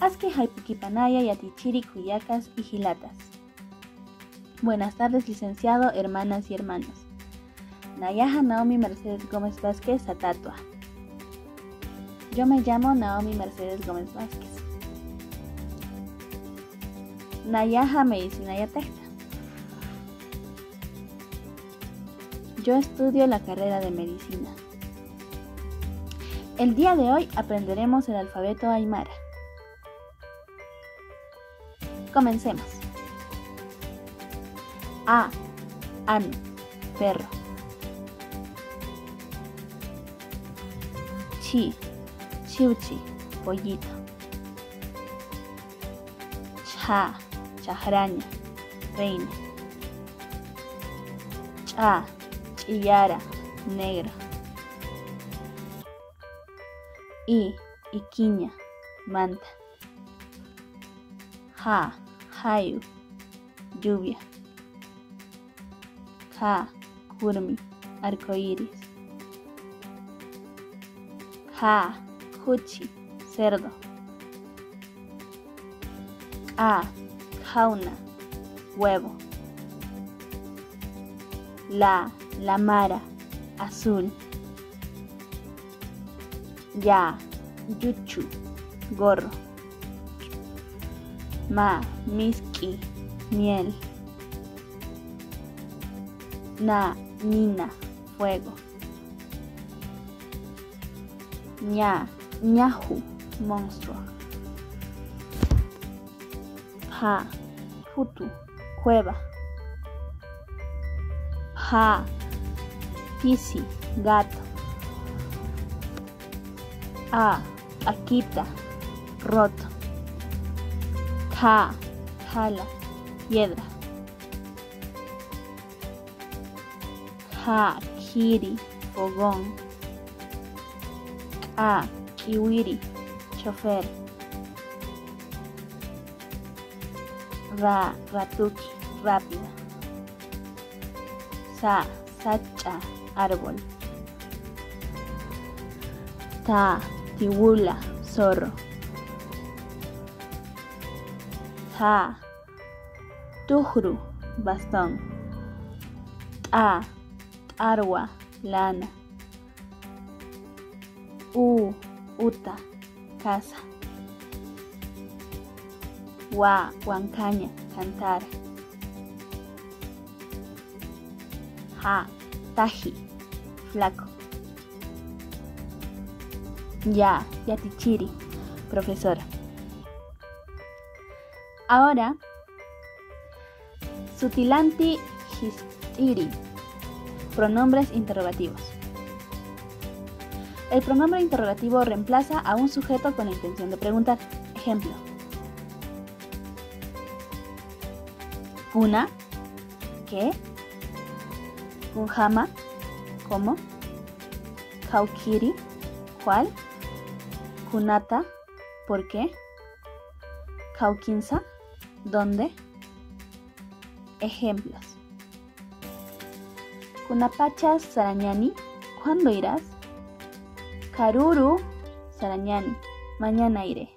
Aski Haipukipanaya Yatichiri Cuyacas y Gilatas. Buenas tardes, licenciado, hermanas y hermanos. Nayaha Naomi Mercedes Gómez Vázquez Satatua. Yo me llamo Naomi Mercedes Gómez Vázquez. Nayaha Medicina Yatecta. Yo estudio la carrera de medicina. El día de hoy aprenderemos el alfabeto aymara. Comencemos. A. Anu, perro. Chi, chiuchi, pollito. Cha, chajraña, reina. Cha, chillara, negro. Iquiña, manta. Ja, jayu, lluvia. Ka, kurmi, arcoíris. Ka, cuchi, cerdo. Ka, jauna, huevo. La mara, azul. Ya, yuchu, gorro. Ma, miski, miel. Na, nina, fuego. Ña, ñahu, monstruo. Pa, putu, cueva. Pa, pisi, gato. Akita, roto. Jala, piedra. Kiri, fogón. Kiwiri, chofer. Ratuki, rápida. Sacha, árbol. Tiwula, zorro. Tujru, bastón. Arwa, lana. Uta, casa. Huancaña, cantar. Taji, flaco. Yatichiri, profesora. Ahora, Sutilanti histiri, pronombres interrogativos. El pronombre interrogativo reemplaza a un sujeto con la intención de preguntar. Ejemplo. Kuna, ¿qué? Kunjama, ¿cómo? Kaukiri, ¿cuál? Kunata, ¿por qué? Kaukinsa, ¿dónde? Ejemplos. Kunapachas Sarañani, ¿cuándo irás? Karuru Sarañani, mañana iré.